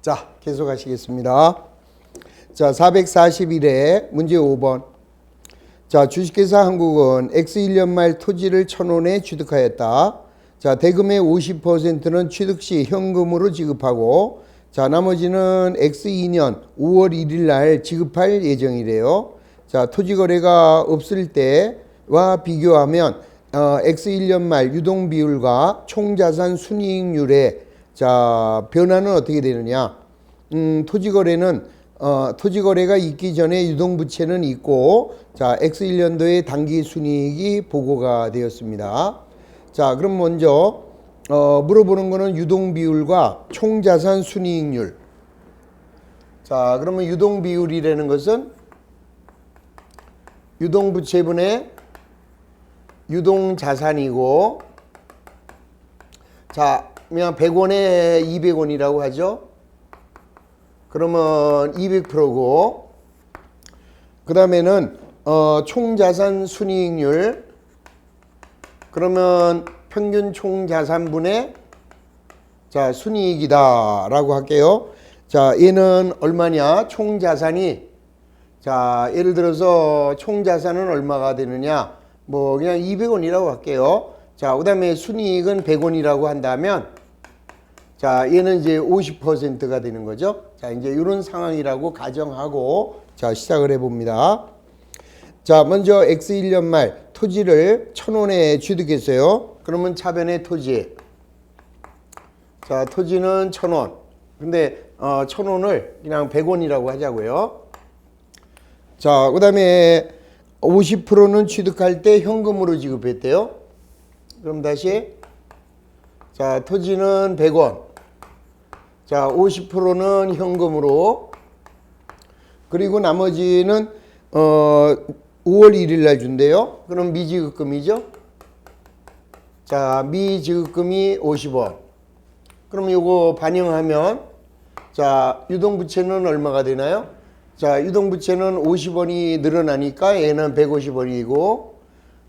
자, 계속하시겠습니다. 자, 441회 문제 5번. 자, 주식회사 한국은 X 1년 말 토지를 1,000원에 취득하였다. 자, 대금의 50%는 취득 시 현금으로 지급하고, 자, 나머지는 X 2년 5월 1일 날 지급할 예정이래요. 자, 토지 거래가 없을 때와 비교하면 X 1년 말 유동 비율과 총자산 순이익률의 자, 변화는 어떻게 되느냐? 토지 거래가 있기 전에 유동부채는 있고, 자, X 1년도에 당기 순이익이 보고가 되었습니다. 자, 그럼 먼저 물어보는 거는 유동 비율과 총자산 순이익률. 자, 그러면 유동 비율이라는 것은 유동부채분의 유동자산이고, 자, 그냥 100원에 200원이라고 하죠. 그러면 200%고, 그 다음에는 총자산 순이익률, 그러면 평균 총자산분의 자, 순이익이다 라고 할게요. 자, 얘는 얼마냐? 총자산이, 자, 예를 들어서 총자산은 얼마가 되느냐? 뭐 그냥 200원이라고 할게요. 자, 그 다음에 순이익은 100원이라고 한다면, 자, 얘는 이제 50%가 되는 거죠. 자, 이제 이런 상황이라고 가정하고, 자, 시작을 해봅니다. 자, 먼저 X 1년 말 토지를 1,000원에 취득했어요. 그러면 차변의 토지. 자, 토지는 1,000원. 근데 1,000원을 그냥 100원이라고 하자고요. 자, 그 다음에 50%는 취득할 때 현금으로 지급했대요. 그럼 다시, 자, 토지는 100원. 자, 50%는 현금으로, 그리고 나머지는 5월 1일 날 준대요. 그럼 미지급금이죠. 자, 미지급금이 50원. 그럼 요거 반영하면, 자, 유동부채는 얼마가 되나요? 자, 유동부채는 50원이 늘어나니까 얘는 150원이고,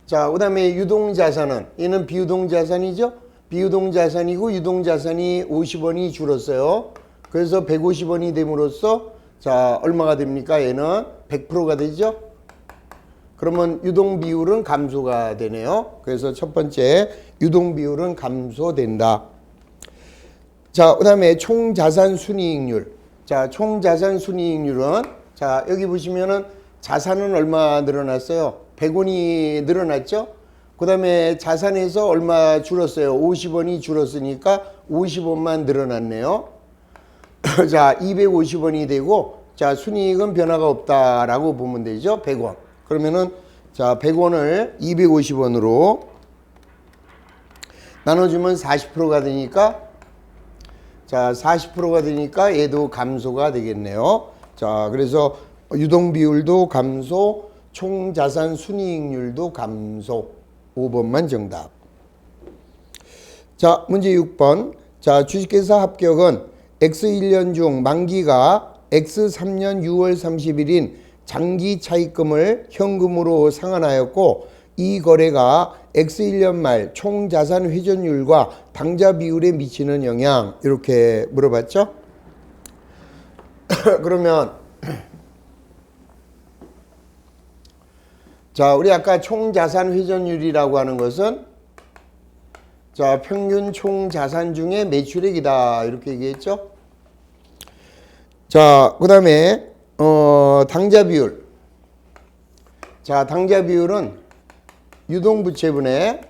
자, 그 다음에 유동자산은, 얘는 비유동자산이죠? 비유동자산이고 유동자산이 50원이 줄었어요. 그래서 150원이 됨으로써, 자, 얼마가 됩니까? 얘는 100%가 되죠? 그러면 유동비율은 감소가 되네요. 그래서 첫 번째, 유동비율은 감소된다. 자, 그 다음에 총자산 순이익률. 자, 총자산 순이익률은, 자, 여기 보시면은 자산은 얼마 늘어났어요? 100원이 늘어났죠? 그 다음에 자산에서 얼마 줄었어요? 50원이 줄었으니까 50원만 늘어났네요. 자, 250원이 되고, 자, 순이익은 변화가 없다라고 보면 되죠? 100원. 그러면은, 자, 100원을 250원으로 나눠주면 40%가 되니까, 자, 40%가 되니까 얘도 감소가 되겠네요. 자, 그래서 유동비율도 감소, 총자산 순이익률도 감소. 5번만 정답. 자, 문제 6번. 자, 주식회사 합격은 X 1년 중 만기가 X 3년 6월 30일인 장기 차입금을 현금으로 상환하였고, 이 거래가 X 1년 말 총자산 회전율과 당좌 비율에 미치는 영향, 이렇게 물어봤죠? 그러면 자, 우리 아까 총자산 회전율이라고 하는 것은, 자, 평균 총자산 중에 매출액이다 이렇게 얘기했죠. 자, 그 다음에 당좌 비율. 자, 당좌 비율은 유동부채분의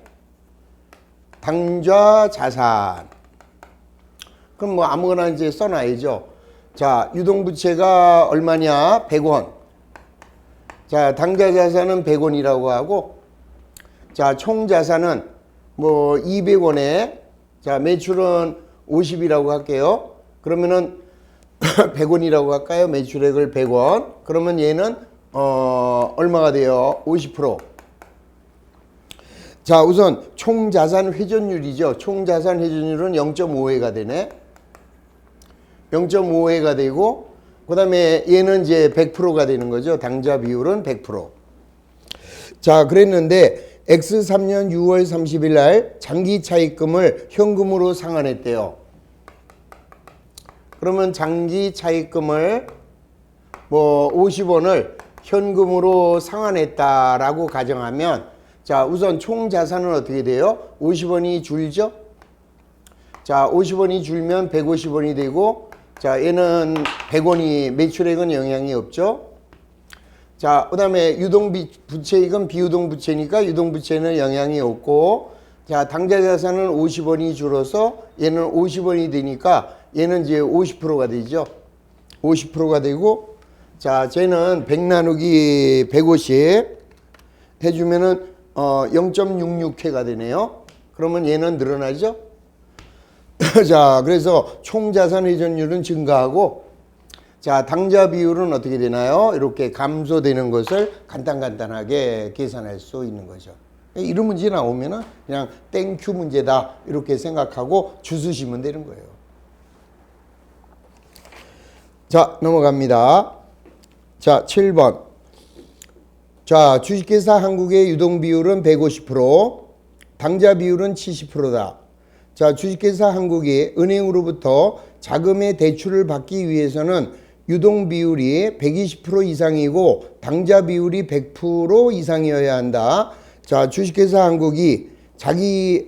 당좌 자산. 그럼 뭐 아무거나 이제 써놔야죠. 자, 유동부채가 얼마냐? 100원. 자, 당좌 자산은 100원이라고 하고, 자, 총자산은 뭐 200원에, 자, 매출은 50이라고 할게요. 그러면은 100원이라고 할까요? 매출액을 100원. 그러면 얘는 얼마가 돼요? 50%. 자, 우선 총자산 회전율이죠. 총자산 회전율은 0.5회가 되네. 0.5회가 되고, 그 다음에 얘는 이제 100%가 되는 거죠. 당좌 비율은 100%. 자, 그랬는데 X 3년 6월 30일 날 장기 차입금을 현금으로 상환했대요. 그러면 장기 차입금을 뭐 50원을 현금으로 상환했다라고 가정하면 자, 우선 총 자산은 어떻게 돼요? 50원이 줄죠? 자, 50원이 줄면 150원이 되고, 자, 얘는 100원이 매출액은 영향이 없죠? 자, 그 다음에 유동부채익은 비유동부채니까 유동부채는 영향이 없고, 자, 당좌자산은 50원이 줄어서 얘는 50원이 되니까 얘는 이제 50%가 되죠? 50%가 되고, 자, 쟤는 100 나누기 150 해주면은 0.66회가 되네요. 그러면 얘는 늘어나죠? 자, 그래서 총 자산 회전율은 증가하고, 자, 당좌 비율은 어떻게 되나요? 이렇게 감소되는 것을 간단하게 계산할 수 있는 거죠. 이런 문제 나오면은 그냥 땡큐 문제다 이렇게 생각하고 주수시면 되는 거예요. 자, 넘어갑니다. 자, 7번. 자, 주식회사 한국의 유동 비율은 150%, 당좌 비율은 70%다. 자, 주식회사 한국이 은행으로부터 자금의 대출을 받기 위해서는 유동 비율이 120% 이상이고 당좌 비율이 100% 이상이어야 한다. 자, 주식회사 한국이 자기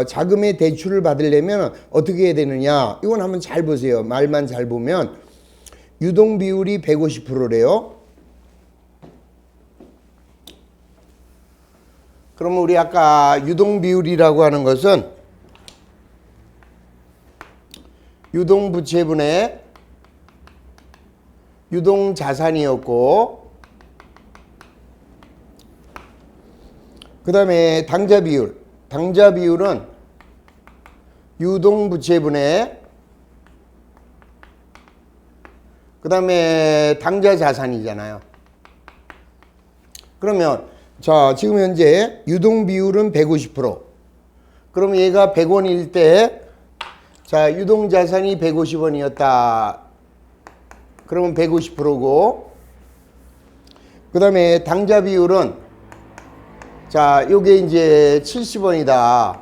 자금의 대출을 받으려면 어떻게 해야 되느냐? 이건 한번 잘 보세요. 말만 잘 보면 유동 비율이 150%래요. 그러면 우리 아까 유동 비율이라고 하는 것은 유동 부채분의 유동 자산이었고, 그 다음에 당좌 비율. 당좌 비율은 유동 부채분의 그 다음에 당좌 자산이잖아요. 그러면 자, 지금 현재 유동 비율은 150%. 그럼 얘가 100원일 때, 자, 유동 자산이 150원이었다. 그러면 150%고, 그 다음에 당좌 비율은, 자, 요게 이제 70원이다.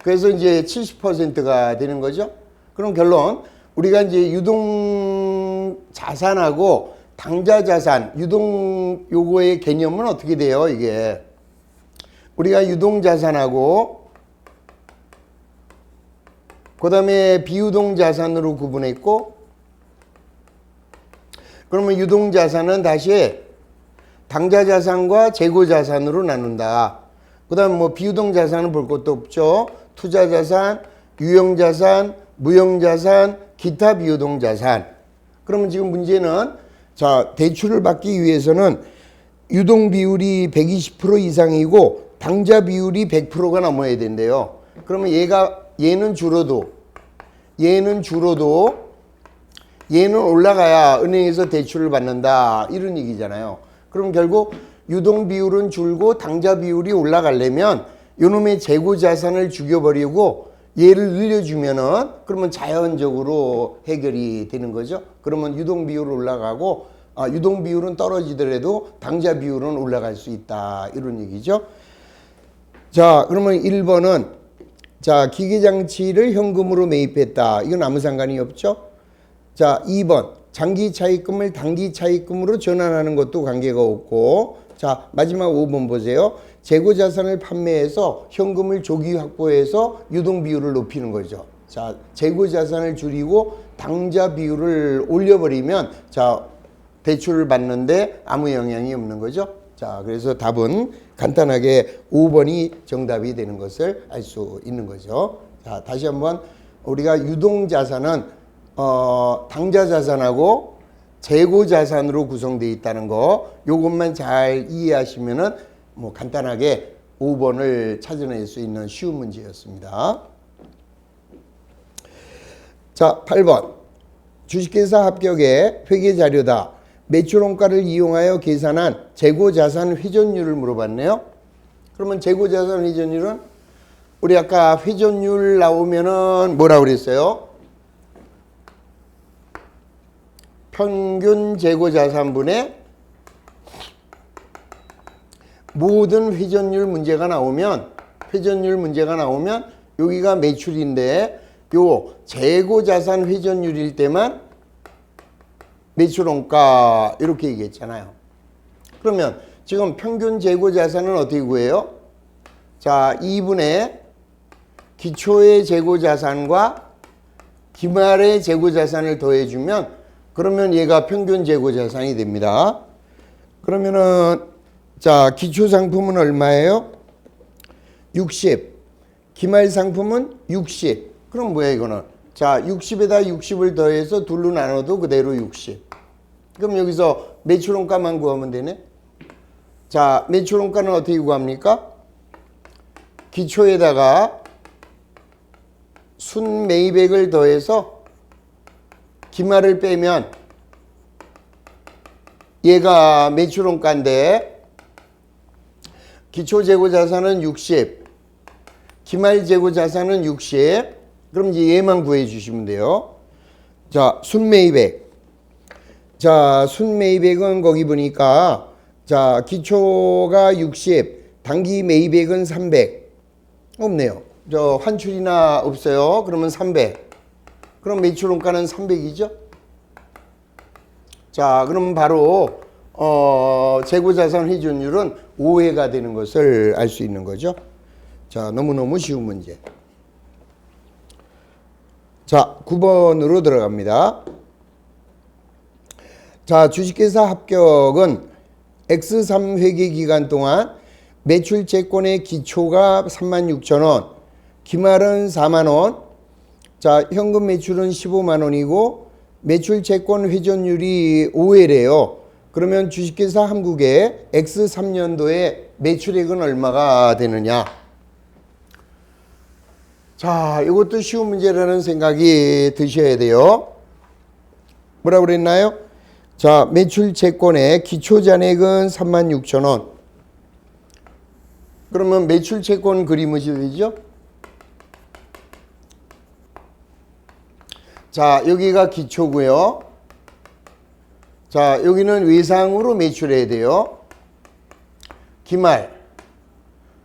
그래서 이제 70%가 되는 거죠. 그럼 결론, 우리가 이제 유동 자산하고 당좌 자산, 유동 요거의 개념은 어떻게 돼요, 이게? 우리가 유동 자산하고 그 다음에 비유동 자산으로 구분했고, 그러면 유동 자산은 다시 당좌 자산과 재고 자산으로 나눈다. 그 다음 뭐 비유동 자산은 볼 것도 없죠. 투자 자산, 유형 자산, 무형 자산, 기타 비유동 자산. 그러면 지금 문제는 자, 대출을 받기 위해서는 유동 비율이 120% 이상이고 당좌 비율이 100%가 넘어야 된대요. 그러면 얘는 줄어도 얘는 올라가야 은행에서 대출을 받는다 이런 얘기잖아요. 그럼 결국 유동 비율은 줄고 당좌 비율이 올라가려면 요놈의 재고 자산을 죽여버리고 얘를 늘려주면은 그러면 자연적으로 해결이 되는 거죠. 그러면 유동 비율은 올라가고 유동 비율은 떨어지더라도 당좌 비율은 올라갈 수 있다 이런 얘기죠. 자, 그러면 1번은 자, 기계장치를 현금으로 매입했다. 이건 아무 상관이 없죠. 자, 2번 장기 차입금을 단기 차입금으로 전환하는 것도 관계가 없고, 자, 마지막 5번 보세요. 재고 자산을 판매해서 현금을 조기 확보해서 유동 비율을 높이는 거죠. 자, 재고 자산을 줄이고 당좌 비율을 올려버리면 자, 대출을 받는데 아무 영향이 없는 거죠. 자, 그래서 답은 간단하게 5번이 정답이 되는 것을 알 수 있는 거죠. 자, 다시 한번 우리가 유동 자산은 당좌 자산하고 재고 자산으로 구성되어 있다는 거, 요것만 잘 이해하시면은 뭐 간단하게 5번을 찾아낼 수 있는 쉬운 문제였습니다. 자, 8번. 주식회사 합격의 회계 자료다. 매출원가를 이용하여 계산한 재고자산 회전율을 물어봤네요. 그러면 재고자산 회전율은 우리 아까 회전율 나오면은 뭐라고 그랬어요? 평균 재고자산분의 모든 회전율 문제가 나오면 여기가 매출인데 요 재고자산 회전율일 때만 매출원가 이렇게 얘기했잖아요. 그러면 지금 평균 재고자산은 어떻게 구해요? 자, 2분의 기초의 재고자산과 기말의 재고자산을 더해주면 그러면 얘가 평균 재고자산이 됩니다. 그러면은 자, 기초 상품은 얼마예요? 60. 기말 상품은 60. 그럼 뭐야 이거는? 자, 60에다 60을 더해서 둘로 나눠도 그대로 60. 그럼 여기서 매출원가만 구하면 되네. 자, 매출원가는 어떻게 구합니까? 기초에다가 순매입액을 더해서 기말을 빼면 얘가 매출원가인데 기초 재고자산은 60, 기말 재고자산은 60. 그럼 이제 얘만 구해 주시면 돼요. 자, 순매입액. 자, 순매입액은 거기 보니까 자, 기초가 60, 단기 매입액은 300. 없네요. 저 환출이나 없어요. 그러면 300. 그럼 매출원가는 300이죠? 자, 그럼 바로 재고자산 회전율은 5회가 되는 것을 알 수 있는 거죠. 자, 너무너무 쉬운 문제. 자, 9번으로 들어갑니다. 자, 주식회사 합격은 X3 회계 기간 동안 매출 채권의 기초가 36,000원, 기말은 4만원, 자, 현금 매출은 15만원이고 매출 채권 회전율이 5회래요. 그러면 주식회사 한국의 X3년도에 매출액은 얼마가 되느냐? 자, 이것도 쉬운 문제라는 생각이 드셔야 돼요. 뭐라고 그랬나요? 자, 매출 채권의 기초 잔액은 36,000원. 그러면 매출 채권 그림이 되죠? 자, 여기가 기초고요. 자, 여기는 외상으로 매출해야 돼요. 기말.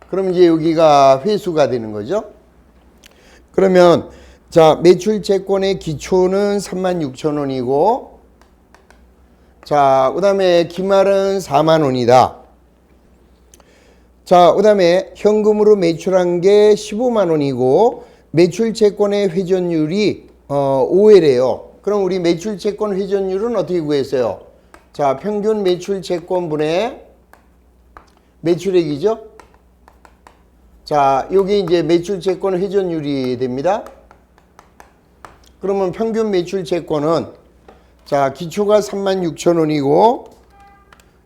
그럼 이제 여기가 회수가 되는 거죠. 그러면 자, 매출 채권의 기초는 36,000원이고 자, 그 다음에 기말은 4만원이다. 자, 그 다음에 현금으로 매출한 게 15만원이고 매출 채권의 회전율이 5회래요. 그럼 우리 매출 채권 회전율은 어떻게 구했어요? 자, 평균 매출 채권분의 매출액이죠. 자, 여기 이제 매출 채권 회전율이 됩니다. 그러면 평균 매출 채권은 자, 기초가 36,000원이고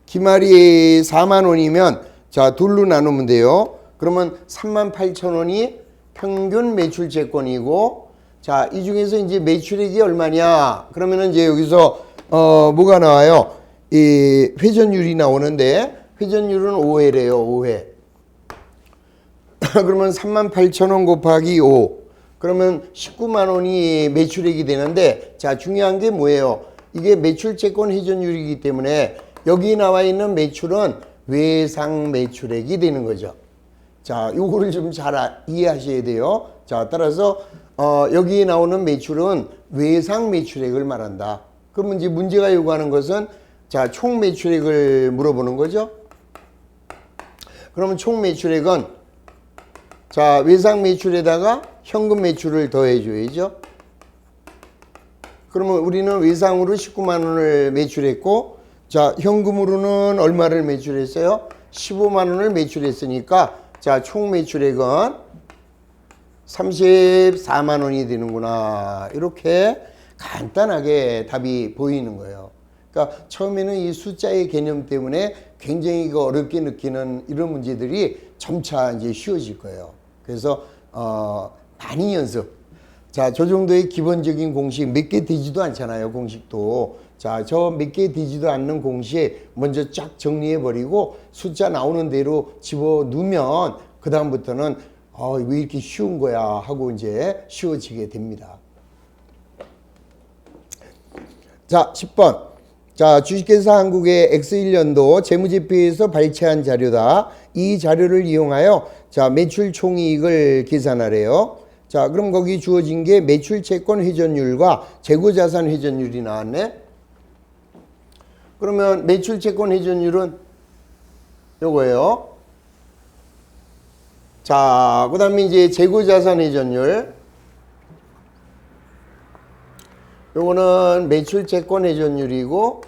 기말이 4만원이면 자, 둘로 나누면 돼요. 그러면 38,000원이 평균 매출 채권이고 자, 이 중에서 이제 매출액이 얼마냐? 그러면은 이제 여기서 뭐가 나와요? 이 회전율이 나오는데 회전율은 5회래요. 5회. 그러면 38,000원 곱하기 5. 그러면 19만 원이 매출액이 되는데 자, 중요한 게 뭐예요? 이게 매출 채권 회전율이기 때문에 여기 나와 있는 매출은 외상 매출액이 되는 거죠. 자, 요거를 좀 잘 이해하셔야 돼요. 자, 따라서 여기 나오는 매출은 외상 매출액을 말한다. 그러면 이제 문제가 요구하는 것은 자, 총 매출액을 물어보는 거죠. 그러면 총 매출액은 자, 외상 매출에다가 현금 매출을 더해 줘야죠. 그러면 우리는 외상으로 19만 원을 매출했고 자, 현금으로는 얼마를 매출했어요? 15만 원을 매출했으니까 자, 총 매출액은 34만 원이 되는구나. 이렇게 간단하게 답이 보이는 거예요. 그러니까 처음에는 이 숫자의 개념 때문에 굉장히 어렵게 느끼는 이런 문제들이 점차 이제 쉬워질 거예요. 그래서 많이 연습. 자, 저 정도의 기본적인 공식 몇 개 되지도 않잖아요. 공식도. 자, 저 몇 개 되지도 않는 공식 먼저 쫙 정리해 버리고 숫자 나오는 대로 집어 넣으면 그 다음부터는 왜 이렇게 쉬운 거야 하고 이제 쉬워지게 됩니다. 자, 10번. 자, 주식회사 한국의 X1년도 재무제표에서 발췌한 자료다. 이 자료를 이용하여 자, 매출 총이익을 계산하래요. 자, 그럼 거기 주어진 게 매출채권 회전율과 재고자산 회전율이 나왔네. 그러면 매출채권 회전율은 요거예요. 자, 그 다음에 이제 재고자산 회전율. 요거는 매출채권 회전율이고,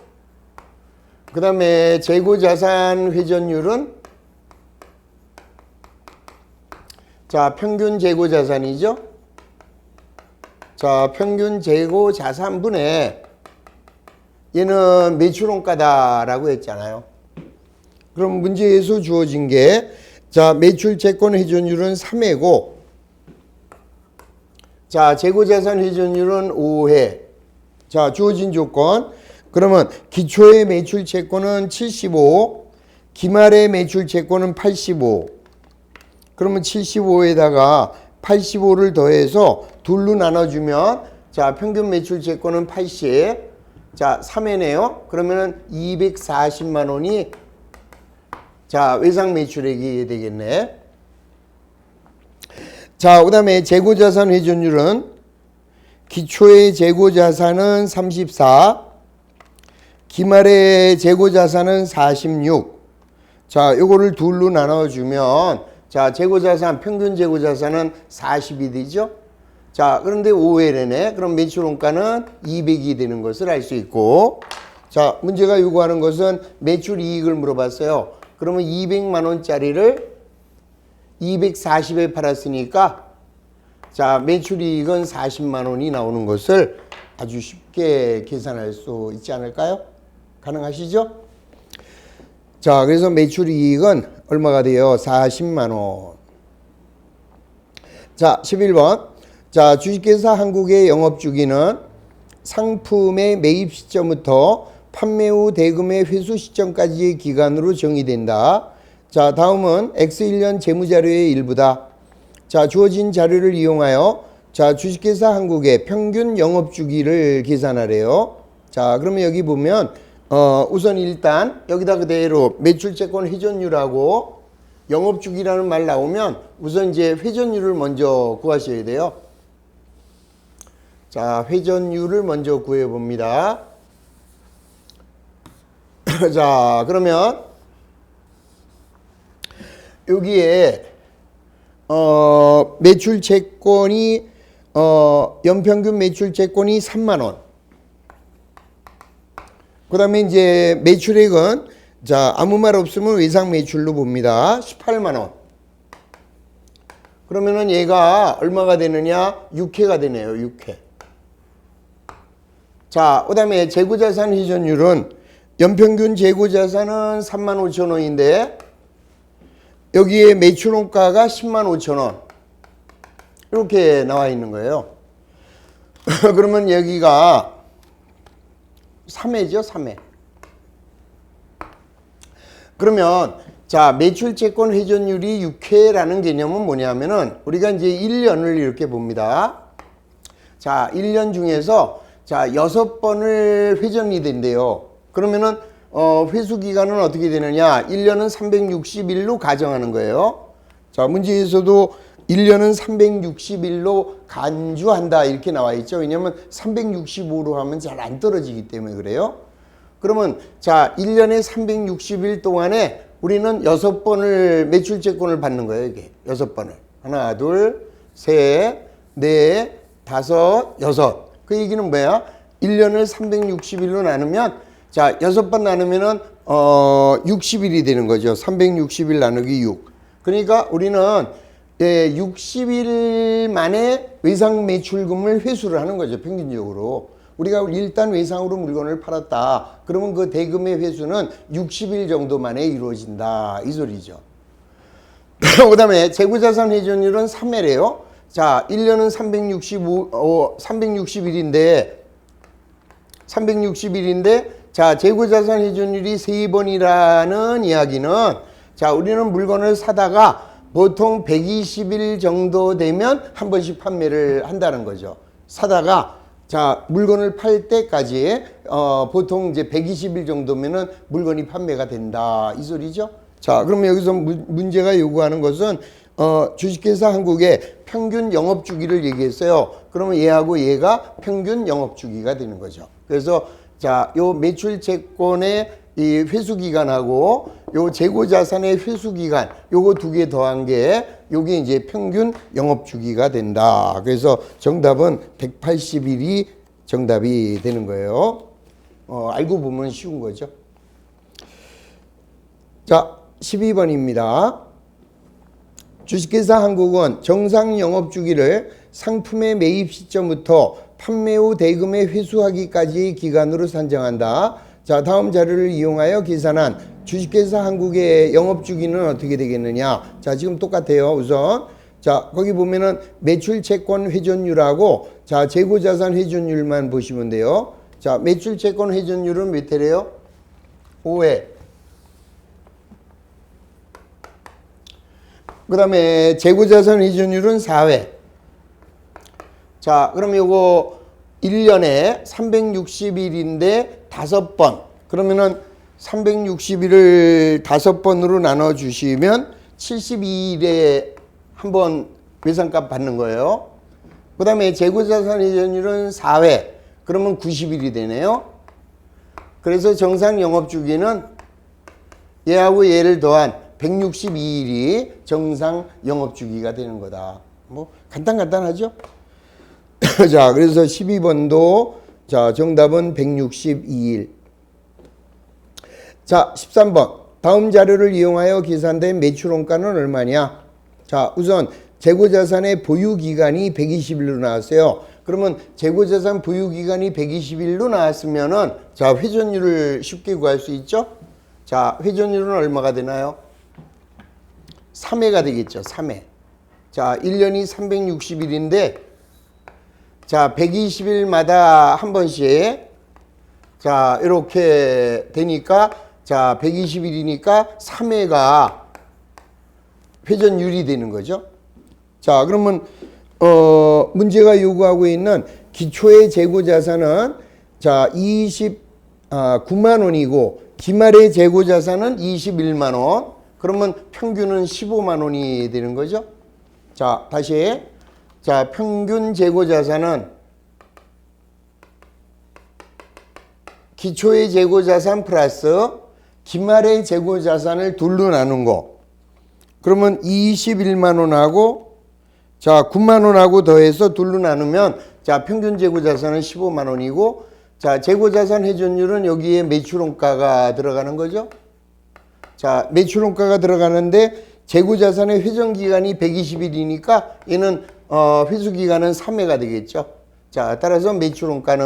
그 다음에 재고자산 회전율은 자, 평균 재고자산이죠. 자, 평균 재고자산분의 얘는 매출원가다라고 했잖아요. 그럼 문제에서 주어진 게 자, 매출채권 회전율은 3회고 자, 재고자산 회전율은 5회. 자, 주어진 조건. 그러면 기초의 매출채권은 75, 기말의 매출채권은 85. 그러면 75에다가 85를 더해서 둘로 나눠주면 자, 평균 매출채권은 80. 자, 3회네요. 그러면은 240만 원이 자, 외상 매출액이 되겠네. 자, 그 다음에 재고자산 회전율은 기초의 재고자산은 34, 기말의 재고자산은 46. 자, 요거를 둘로 나눠주면 자, 재고자산, 평균 재고자산은 40이 되죠. 자, 그런데 5회래네. 그럼 매출원가는 200이 되는 것을 알 수 있고, 자, 문제가 요구하는 것은 매출 이익을 물어봤어요. 그러면 200만 원짜리를 240에 팔았으니까 자, 매출 이익은 40만 원이 나오는 것을 아주 쉽게 계산할 수 있지 않을까요? 가능하시죠? 자, 그래서 매출 이익은 얼마가 돼요? 40만 원. 자, 11번. 자, 주식회사 한국의 영업주기는 상품의 매입 시점부터 판매 후 대금의 회수 시점까지의 기간으로 정의된다. 자, 다음은 X1년 재무자료의 일부다. 자, 주어진 자료를 이용하여 자, 주식회사 한국의 평균 영업주기를 계산하래요. 자, 그러면 여기 보면 우선 일단 여기다 그대로 매출채권 회전율하고 영업주기라는 말 나오면 우선 이제 회전율을 먼저 구하셔야 돼요. 자, 회전율을 먼저 구해봅니다. 자, 그러면 여기에 매출채권이 연평균 매출채권이 3만 원. 그 다음에 이제 매출액은 자, 아무 말 없으면 외상 매출로 봅니다. 18만 원. 그러면은 얘가 얼마가 되느냐? 6회가 되네요. 6회. 자, 그 다음에 재고자산 회전율은 연평균 재고자산은 3만 5천 원인데 여기에 매출원가가 10만 5천 원. 이렇게 나와 있는 거예요. 그러면 여기가 3회죠, 3회. 그러면 자, 매출채권 회전율이 6회라는 개념은 뭐냐면은 우리가 이제 1년을 이렇게 봅니다. 자, 1년 중에서 자, 6번을 회전이 된대요. 그러면은 회수 기간은 어떻게 되느냐? 1년은 360일로 가정하는 거예요. 자, 문제에서도 1년은 360일로 간주한다 이렇게 나와 있죠. 왜냐하면 365로 하면 잘 안 떨어지기 때문에 그래요. 그러면 자, 1년에 360일 동안에 우리는 6번을 매출채권을 받는 거예요. 이게 6번을. 하나, 둘, 셋, 넷, 다섯, 여섯. 그 얘기는 뭐야? 1년을 360일로 나누면 자, 6번 나누면은 60일이 되는 거죠. 360일 나누기 6. 그러니까 우리는 60일 만에 외상 매출금을 회수를 하는 거죠. 평균적으로. 우리가 일단 외상으로 물건을 팔았다. 그러면 그 대금의 회수는 60일 정도 만에 이루어진다. 이 소리죠. 그 다음에 재고자산 회전율은 3회래요. 자, 1년은 360일인데 자, 재고자산 회전율이 3번이라는 이야기는 자, 우리는 물건을 사다가 보통 120일 정도 되면 한 번씩 판매를 한다는 거죠. 사다가 자, 물건을 팔 때까지 보통 이제 120일 정도면은 물건이 판매가 된다. 이 소리죠. 자, 그러면 여기서 문제가 요구하는 것은 주식회사 한국의 평균 영업주기를 얘기했어요. 그러면 얘하고 얘가 평균 영업주기가 되는 거죠. 그래서 자, 요 매출채권의 이 회수기간하고 요 재고자산의 회수기간 요거 두 개 더한 게 요게 이제 평균 영업주기가 된다. 그래서 정답은 180일이 정답이 되는 거예요. 알고 보면 쉬운 거죠. 자, 12번입니다. 주식회사 한국은 정상 영업주기를 상품의 매입 시점부터 판매 후 대금의 회수하기까지의 기간으로 산정한다. 자, 다음 자료를 이용하여 계산한 주식회사 한국의 영업주기는 어떻게 되겠느냐. 자, 지금 똑같아요. 우선 자, 거기 보면은 매출채권 회전율하고 자, 재고자산 회전율만 보시면 돼요. 자, 매출채권 회전율은 몇 회래요? 5회. 그 다음에 재고자산 회전율은 4회. 자, 그럼 요거 1년에 360일인데 5번. 그러면은 360일을 5번으로 나눠주시면 72일에 한번 외상값 받는 거예요. 그 다음에 재고자산 회전율은 4회. 그러면 90일이 되네요. 그래서 정상 영업주기는 얘하고 얘를 더한 162일이 정상 영업주기가 되는 거다. 뭐 간단하죠? 자, 그래서 12번도 자, 정답은 162일. 자, 13번. 다음 자료를 이용하여 계산된 매출원가는 얼마냐? 자, 우선 재고자산의 보유기간이 120일로 나왔어요. 그러면 재고자산 보유기간이 120일로 나왔으면은 자, 회전율을 쉽게 구할 수 있죠? 자, 회전율은 얼마가 되나요? 3회가 되겠죠. 3회. 자, 1년이 360일인데 자, 120일마다 한 번씩 자, 이렇게 되니까 자, 120일이니까 3회가 회전율이 되는 거죠. 자, 그러면 문제가 요구하고 있는 기초의 재고자산은 자, 29만 원이고 기말의 재고자산은 21만 원. 그러면 평균은 15만 원이 되는 거죠. 자, 다시. 자, 평균 재고자산은 기초의 재고자산 플러스 기말의 재고자산을 둘로 나눈 거. 그러면 21만 원하고 자, 9만 원하고 더해서 둘로 나누면 자, 평균 재고자산은 15만 원이고 자, 재고자산 회전율은 여기에 매출원가가 들어가는 거죠. 자, 매출원가가 들어가는데 재고자산의 회전기간이 120일이니까 얘는 회수기간은 3회가 되겠죠. 자, 따라서 매출원가는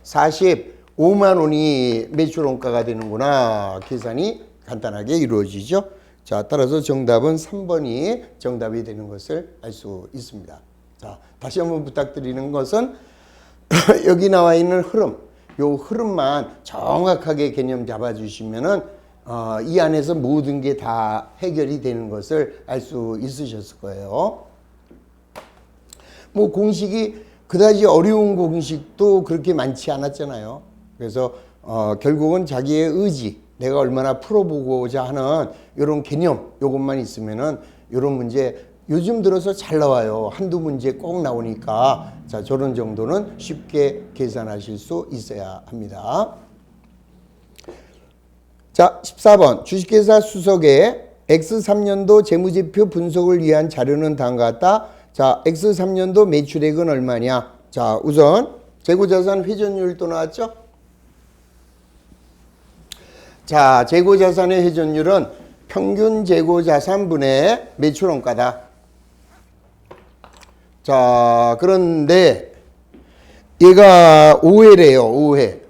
45만 원이 매출원가가 되는구나. 계산이 간단하게 이루어지죠. 자, 따라서 정답은 3번이 정답이 되는 것을 알 수 있습니다. 자, 다시 한번 부탁드리는 것은 여기 나와 있는 흐름, 요 흐름만 정확하게 개념 잡아주시면은 이 안에서 모든 게 다 해결이 되는 것을 알 수 있으셨을 거예요. 뭐 공식이 그다지 어려운 공식도 그렇게 많지 않았잖아요. 그래서 결국은 자기의 의지, 내가 얼마나 풀어보고자 하는 이런 개념, 요것만 있으면은 이런 문제 요즘 들어서 잘 나와요. 한두 문제 꼭 나오니까 자, 저런 정도는 쉽게 계산하실 수 있어야 합니다. 자, 14번. 주식회사 수석의 X3년도 재무제표 분석을 위한 자료는 다음과 같다. 자, X3년도 매출액은 얼마냐? 자, 우선 재고자산 회전율 또 나왔죠? 자, 재고자산의 회전율은 평균 재고자산분의 매출원가다. 자, 그런데 얘가 5회래요. 5회.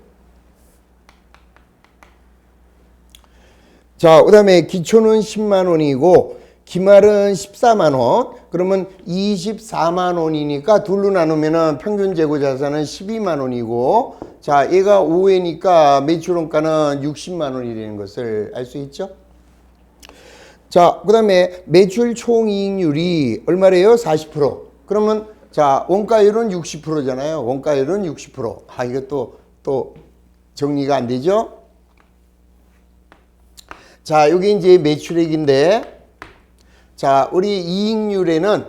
자, 그 다음에 기초는 10만 원이고 기말은 14만 원. 그러면 24만 원이니까 둘로 나누면은 평균 재고자산은 12만 원이고 자, 얘가 5회니까 매출원가는 60만 원이 되는 것을 알 수 있죠. 자, 그 다음에 매출 총이익률이 얼마래요? 40%. 그러면 자, 원가율은 60%잖아요. 원가율은 60%. 아, 이것도 또 정리가 안 되죠? 자, 여기 이제 매출액인데 자, 우리 이익률에는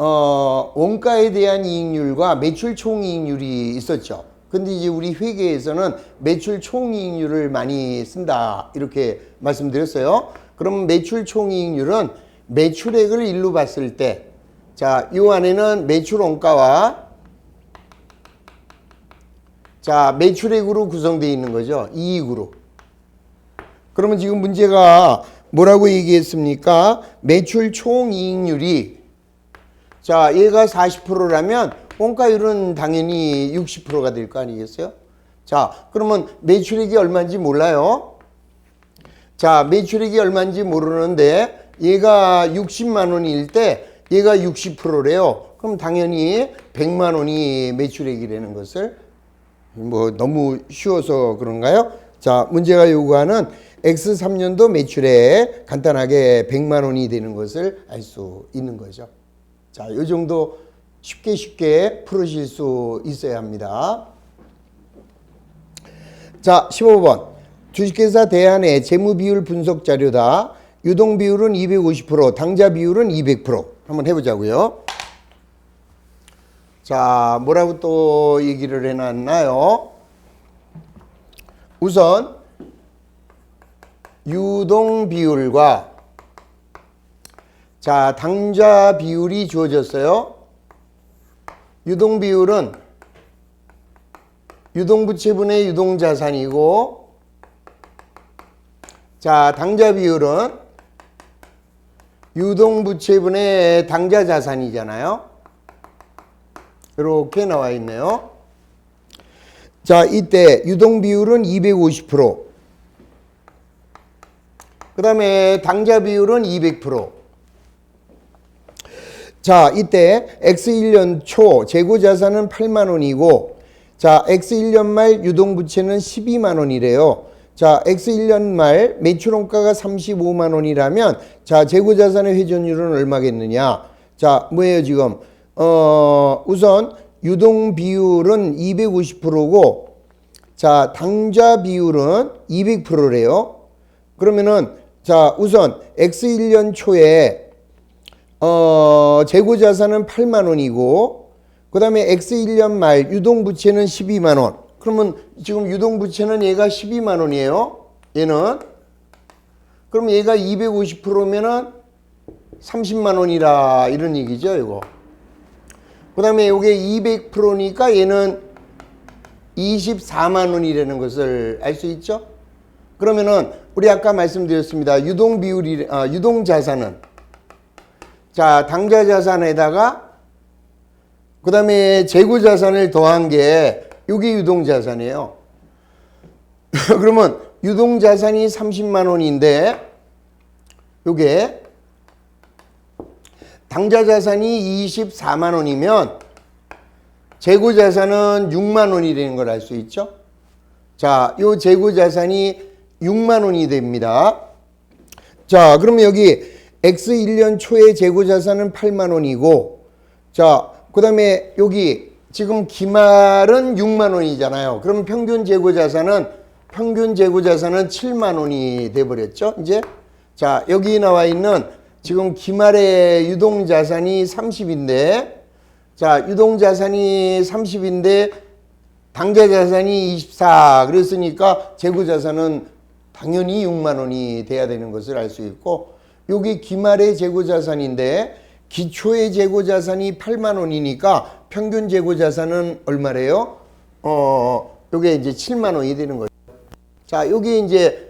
원가에 대한 이익률과 매출 총이익률이 있었죠. 근데 이제 우리 회계에서는 매출 총이익률을 많이 쓴다 이렇게 말씀드렸어요. 그럼 매출 총이익률은 매출액을 일로 봤을 때, 자, 요 안에는 매출 원가와 자, 매출액으로 구성되어 있는 거죠. 이익으로. 그러면 지금 문제가 뭐라고 얘기했습니까? 매출 총이익률이, 자, 얘가 40%라면 원가율은 당연히 60%가 될 거 아니겠어요? 자, 그러면 매출액이 얼마인지 몰라요. 자, 매출액이 얼마인지 모르는데 얘가 60만 원일 때 얘가 60%래요. 그럼 당연히 100만 원이 매출액이라는 것을, 뭐 너무 쉬워서 그런가요? 자, 문제가 요구하는 X3년도 매출액 간단하게 100만 원이 되는 것을 알 수 있는 거죠. 자, 요 정도 쉽게 풀으실 수 있어야 합니다. 자, 15번. 주식회사 대한의 재무비율 분석 자료다. 유동비율은 250%, 당좌비율은 200%. 한번 해보자고요. 자, 뭐라고 또 얘기를 해놨나요? 우선 유동비율과 자, 당좌비율이 주어졌어요. 유동비율은 유동부채분의 유동자산이고, 자, 당좌비율은 유동부채분의 당좌자산이잖아요. 이렇게 나와 있네요. 자, 이때 유동비율은 250%, 그 다음에 당좌비율은 200%. 자, 이때 X1년 초 재고자산은 8만 원이고, 자, X1년 말 유동부채는 12만 원이래요. 자, X1년 말 매출원가가 35만 원이라면, 자, 재고자산의 회전율은 얼마겠느냐? 자, 뭐예요, 지금? 우선 유동비율은 250%고, 자, 당좌비율은 200%래요. 그러면은, 자, 우선 X1년 초에 재고자산은 8만 원이고, 그 다음에 X1년 말 유동부채는 12만 원. 그러면 지금 유동부채는 얘가 12만 원이에요. 얘는. 그럼 얘가 250%면은 30만 원이라 이런 얘기죠, 이거. 그 다음에 요게 200%니까 얘는 24만 원이라는 것을 알 수 있죠. 그러면은 우리 아까 말씀드렸습니다. 유동자산은, 자, 당좌자산에다가 그 다음에 재고자산을 더한 게 이게 유동자산이에요. 그러면 유동자산이 30만 원인데 요게 당좌자산이 24만 원이면 재고자산은 6만 원이 되는 걸 알 수 있죠. 자, 요 재고자산이 6만 원이 됩니다. 자, 그러면 여기 X1년 초에 재고자산은 8만 원이고, 자, 그 다음에 여기 지금 기말은 6만 원이잖아요. 그럼 평균 재고자산은 7만 원이 돼버렸죠, 이제. 자, 여기 나와 있는 지금 기말의 유동자산이 30인데, 자, 유동자산이 30인데, 당좌자산이 24. 그랬으니까 재고자산은 당연히 6만 원이 돼야 되는 것을 알 수 있고, 여기 기말의 재고자산인데 기초의 재고자산이 8만 원이니까 평균 재고자산은 얼마래요? 요게 이제 7만 원이 되는 거죠. 자, 여기 이제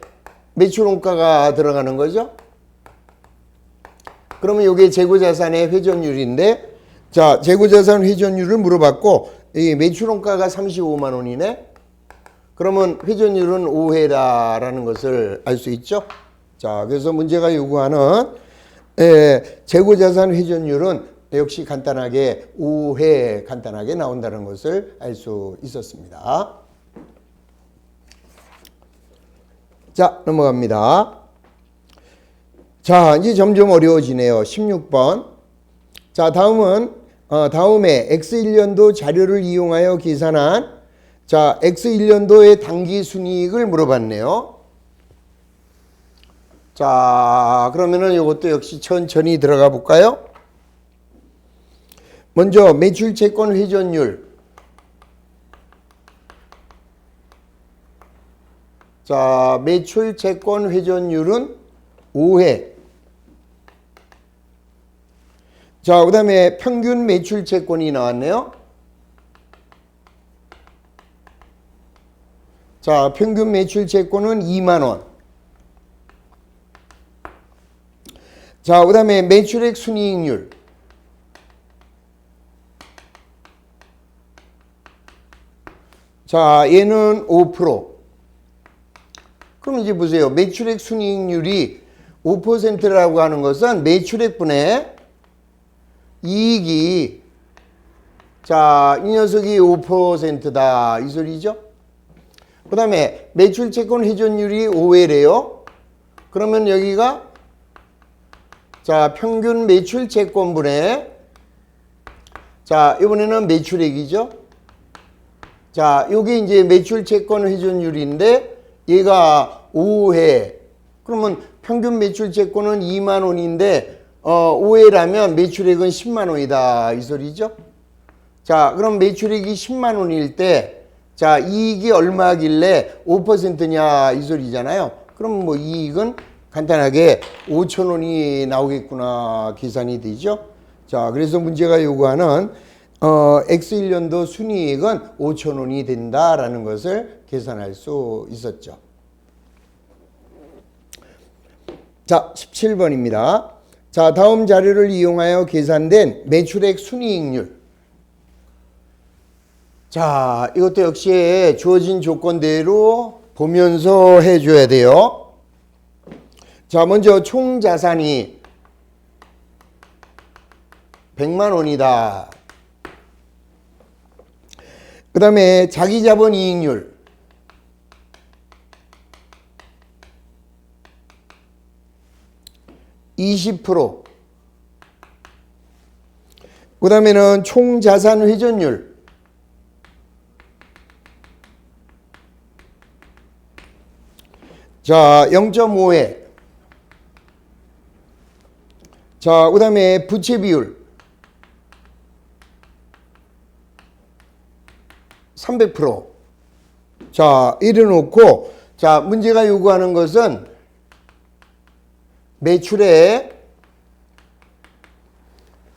매출원가가 들어가는 거죠. 그러면 요게 재고자산의 회전율인데, 자, 재고자산 회전율을 물어봤고, 이 매출원가가 35만 원이네. 그러면 회전율은 5회다라는 것을 알 수 있죠. 자, 그래서 문제가 요구하는 재고자산 회전율은 역시 간단하게 5회 간단하게 나온다는 것을 알 수 있었습니다. 자, 넘어갑니다. 자, 이제 점점 어려워지네요. 16번. 자, 다음에 X1년도 자료를 이용하여 계산한, 자, X1년도의 당기순이익을 물어봤네요. 자, 그러면은 이것도 역시 천천히 들어가 볼까요? 먼저 매출 채권 회전율. 자, 매출 채권 회전율은 5회. 자, 그 다음에 평균 매출 채권이 나왔네요. 자, 평균 매출 채권은 2만원. 자, 그 다음에 매출액 순이익률. 자, 얘는 5%. 그럼 이제 보세요. 매출액 순이익률이 5%라고 하는 것은 매출액분의 이익이, 자, 이 녀석이 5%다. 이 소리죠? 그 다음에 매출 채권 회전율이 5회래요. 그러면 여기가, 자, 평균 매출 채권분의, 자, 이번에는 매출액이죠. 자, 요게 이제 매출 채권 회전율인데 얘가 5회. 그러면 평균 매출 채권은 2만 원인데 5회라면 매출액은 10만 원이다. 이 소리죠. 자, 그럼 매출액이 10만 원일 때, 자, 이익이 얼마길래 5%냐 이 소리잖아요. 그럼 뭐 이익은 간단하게 5천 원이 나오겠구나 계산이 되죠. 자, 그래서 문제가 요구하는 X1년도 순이익은 5천 원이 된다라는 것을 계산할 수 있었죠. 자, 17번입니다. 자, 다음 자료를 이용하여 계산된 매출액 순이익률. 자, 이것도 역시 주어진 조건대로 보면서 해줘야 돼요. 자, 먼저 총 자산이 100만 원이다. 그 다음에 자기 자본 이익률. (20%) 그 다음에는 총 자산 회전율. 자, 0.5회. 자, 그 다음에 부채 비율 300%. 자, 이래 놓고, 자, 문제가 요구하는 것은 매출액,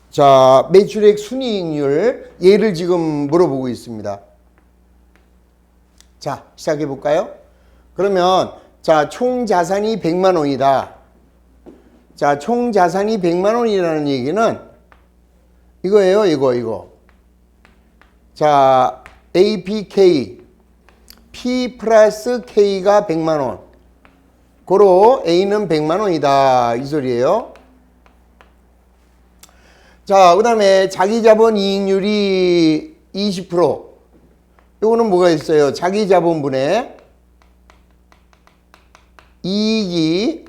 자, 매출액 순이익률, 얘를 지금 물어보고 있습니다. 자, 시작해 볼까요? 그러면, 자, 총 자산이 100만 원이다. 자, 총 자산이 100만 원이라는 얘기는 이거예요, 이거. 자, APK, P 플러스 K가 100만 원. 고로 A는 100만 원이다. 이 소리예요. 자, 그 다음에 자기자본 이익률이 20%. 이거는 뭐가 있어요? 자기자본분의 이익이,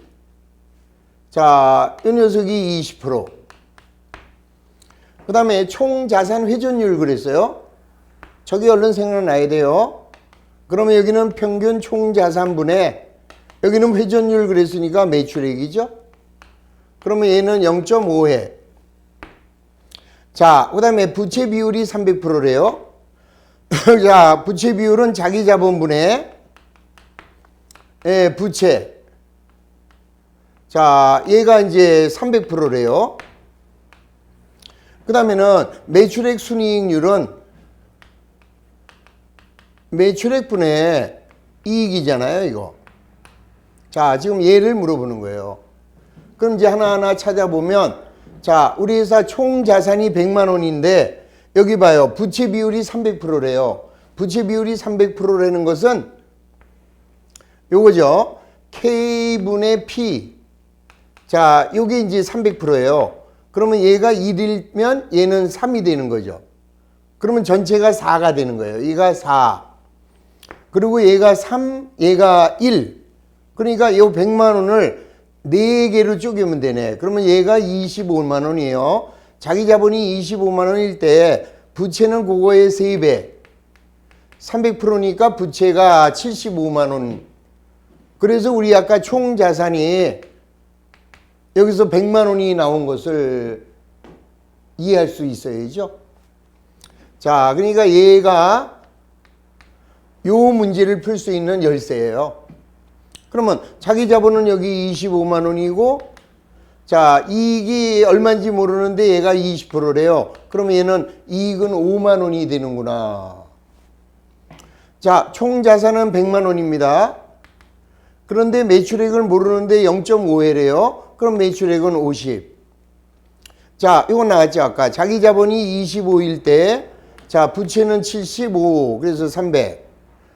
자, 이 녀석이 20%. 그 다음에 총자산 회전율 그랬어요. 저기 얼른 생각나야 돼요. 그러면 여기는 평균 총자산분의, 여기는 회전율 그랬으니까 매출액이죠. 그러면 얘는 0.5회. 자, 그 다음에 부채 비율이 300%래요. 자, 부채 비율은 자기 자본분의 부채. 자, 얘가 이제 300%래요. 그 다음에는 매출액 순이익률은 매출액분의 이익이잖아요, 이거. 자, 지금 얘를 물어보는 거예요. 그럼 이제 하나하나 찾아보면, 자, 우리 회사 총 자산이 100만 원인데, 여기 봐요. 부채 비율이 300%래요. 부채 비율이 300%라는 것은 요거죠. K분의 P. 자, 요게 이제 300%예요. 그러면 얘가 1이면 얘는 3이 되는 거죠. 그러면 전체가 4가 되는 거예요. 얘가 4. 그리고 얘가 3, 얘가 1. 그러니까 요 100만 원을 4개로 쪼개면 되네. 그러면 얘가 25만 원이에요. 자기 자본이 25만 원일 때 부채는 그거의 3배. 300%니까 부채가 75만 원. 그래서 우리 아까 총 자산이 여기서 100만 원이 나온 것을 이해할 수 있어야죠. 자, 그러니까 얘가 요 문제를 풀 수 있는 열쇠예요. 그러면 자기 자본은 여기 25만 원이고, 자, 이익이 얼마인지 모르는데 얘가 20%래요. 그러면 얘는 이익은 5만 원이 되는구나. 자, 총 자산은 100만 원입니다. 그런데 매출액을 모르는데 0.5회래요. 그럼 매출액은 50. 자, 이거 나왔죠, 아까. 자기 자본이 25일 때, 자, 부채는 75, 그래서 300.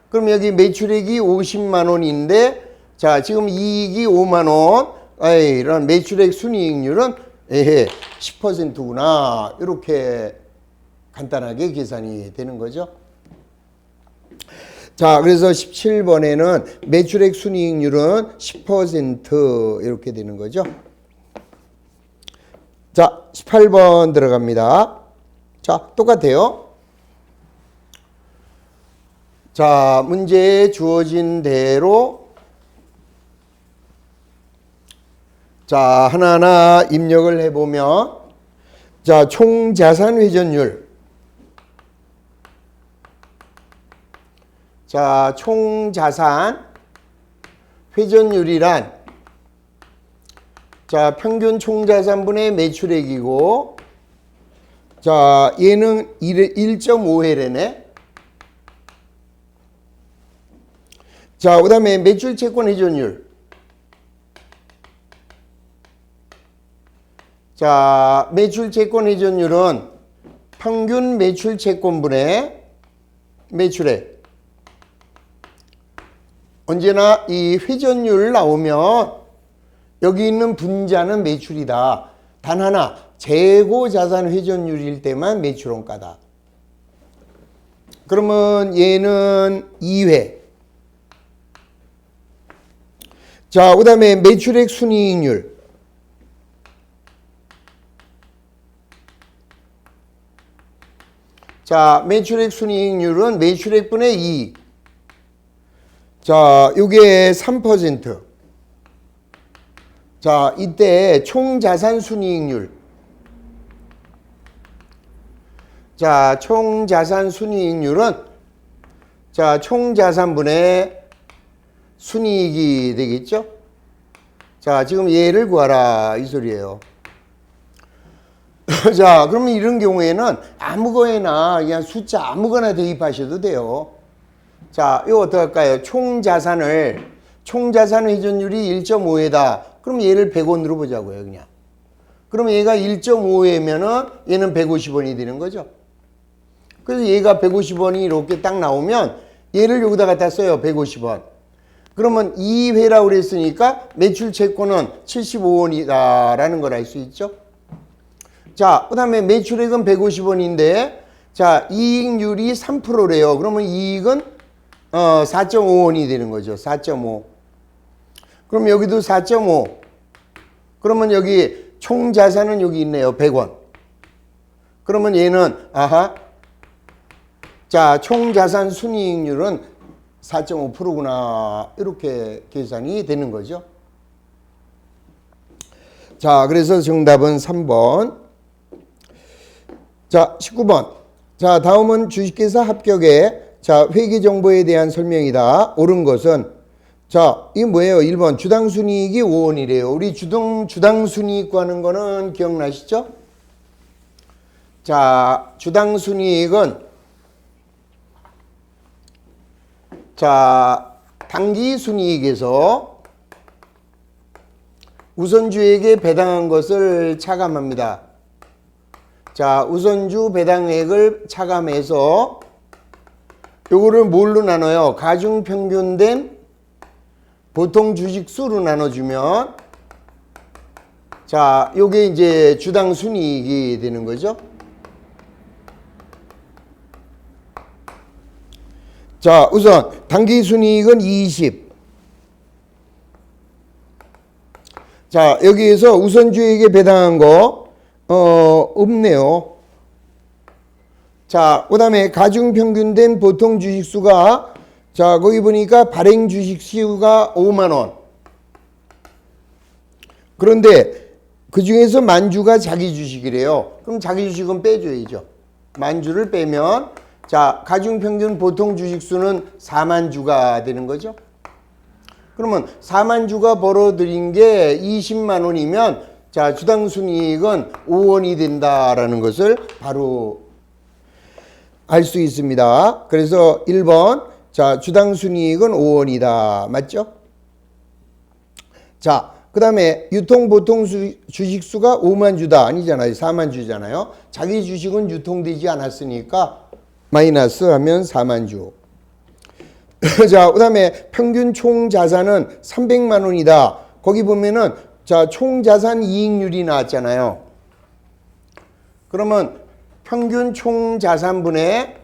그럼 여기 매출액이 50만 원인데, 자, 지금 이익이 5만 원. 에이, 이런 매출액 순이익률은 10%구나. 이렇게 간단하게 계산이 되는 거죠. 자, 그래서 17번에는 매출액 순이익률은 10% 이렇게 되는 거죠. 자, 18번 들어갑니다. 자, 똑같아요. 자, 문제에 주어진 대로 자, 하나하나 입력을 해보면, 자, 총 자산 회전율. 자, 총 자산 회전율이란, 자, 평균 총 자산분의 매출액이고, 자, 얘는 1.5회래네. 자, 그 다음에 매출 채권 회전율. 자, 매출 채권 회전율은 평균 매출 채권분의 매출액. 언제나 이 회전율 나오면 여기 있는 분자는 매출이다. 단 하나, 재고 자산 회전율일 때만 매출원가다. 그러면 얘는 2회. 자, 그 다음에 매출액 순이익률. 자, 매출액 순이익률은 매출액분의 이익. 자, 요게 3%. 자, 이때 총 자산 순이익률. 자, 총 자산 순이익률은, 자, 총 자산분의 순이익이 되겠죠? 자, 지금 얘를 구하라 이 소리예요. 자, 그러면 이런 경우에는 아무거나 그냥 숫자 아무거나 대입하셔도 돼요. 자, 이거 어떡할까요? 총 자산 회전율이 1.5회다. 그럼 얘를 100원으로 보자고요, 그냥. 그럼 얘가 1.5회면은 얘는 150원이 되는 거죠. 그래서 얘가 150원이 이렇게 딱 나오면 얘를 여기다 갖다 써요, 150원. 그러면 2회라고 그랬으니까 매출 채권은 75원이다라는 걸 알 수 있죠. 자, 그 다음에 매출액은 150원인데, 자, 이익률이 3%래요. 그러면 이익은 4.5원이 되는 거죠. 4.5. 그럼 여기도 4.5. 그러면 여기 총 자산은 여기 있네요. 100원. 그러면 얘는, 아하. 자, 총 자산 순이익률은 4.5%구나. 이렇게 계산이 되는 거죠. 자, 그래서 정답은 3번. 자, 19번. 자, 다음은 주식회사 합격의, 자, 회계정보에 대한 설명이다. 옳은 것은, 자, 이게 뭐예요? 1번. 주당순이익이 5원이래요. 우리 주당순이익 구하는 거는 기억나시죠? 자, 주당순이익은, 자, 당기순이익에서 우선주에게 배당한 것을 차감합니다. 자, 우선주 배당액을 차감해서 요거를 뭘로 나눠요? 가중평균된 보통 주식수로 나눠주면, 자, 요게 이제 주당 순이익이 되는 거죠. 자, 우선 당기 순이익은 20. 자, 여기에서 우선주에게 배당한 거 없네요. 자, 그 다음에 가중평균된 보통 주식수가, 자, 거기 보니까 발행 주식수가 5만원. 그런데 그 중에서 만주가 자기 주식이래요. 그럼 자기 주식은 빼줘야죠. 만 주를 빼면 자, 가중평균 보통 주식수는 4만 주가 되는 거죠. 그러면 4만 주가 벌어들인 게 20만 원이면 자, 주당 순이익은 5원이 된다라는 것을 바로 알 수 있습니다. 그래서 1번 자, 주당 순이익은 5원이다. 맞죠? 자, 그 다음에 유통 보통 주식수가 5만 주다. 아니잖아요. 4만 주잖아요. 자기 주식은 유통되지 않았으니까 마이너스 하면 4만 주. 자, 그 다음에 평균 총 자산은 300만 원이다. 거기 보면은 자, 총 자산 이익률이 나왔잖아요. 그러면 평균 총 자산분의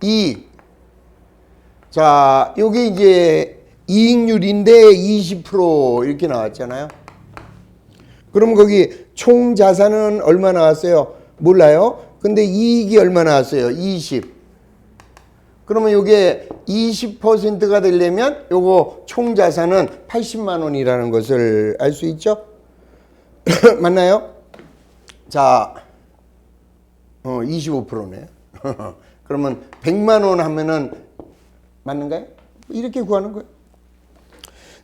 이익. 자, 요게 이제 이익률인데 20% 이렇게 나왔잖아요. 그럼 거기 총 자산은 얼마 나왔어요? 몰라요. 근데 이익이 얼마 나왔어요? 20. 그러면 요게 20%가 되려면 요거 총 자산은 80만 원이라는 것을 알 수 있죠? 맞나요? 자, 25%네. 그러면 100만 원 하면은 맞는가요? 이렇게 구하는 거예요.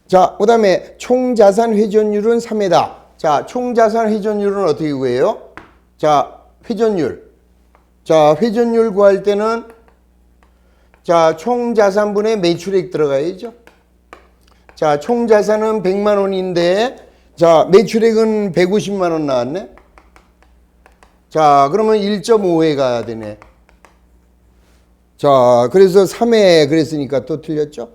자, 그 다음에 총자산 회전율은 3회다. 자, 총자산 회전율은 어떻게 구해요? 자, 회전율. 자, 회전율 구할 때는 자, 총자산분의 매출액 들어가야죠. 자, 총자산은 100만 원인데 자, 매출액은 150만 원 나왔네. 자, 그러면 1.5회가 되네. 자, 그래서 3회 그랬으니까 또 틀렸죠?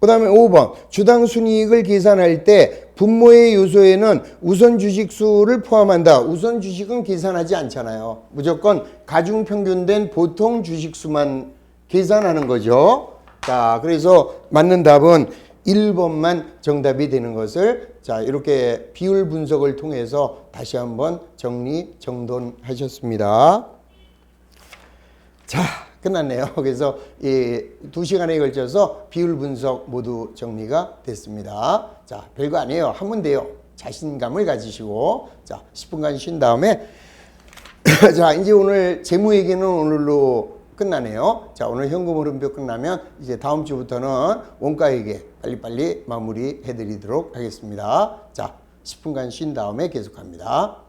그 다음에 5번 주당 순이익을 계산할 때 분모의 요소에는 우선 주식수를 포함한다. 우선 주식은 계산하지 않잖아요. 무조건 가중평균된 보통 주식수만 계산하는 거죠. 자, 그래서 맞는 답은 1번만 정답이 되는 것을 자, 이렇게 비율 분석을 통해서 다시 한번 정돈하셨습니다. 자, 끝났네요. 그래서 이 2시간에 걸쳐서 비율 분석 모두 정리가 됐습니다. 자, 별거 아니에요. 하면 돼요. 자신감을 가지시고 자, 10분간 쉰 다음에 자, 이제 오늘 재무회계는 오늘로 끝나네요. 자, 오늘 현금 흐름표 끝나면 이제 다음 주부터는 원가회계 빨리빨리 마무리 해드리도록 하겠습니다. 자, 10분간 쉰 다음에 계속합니다.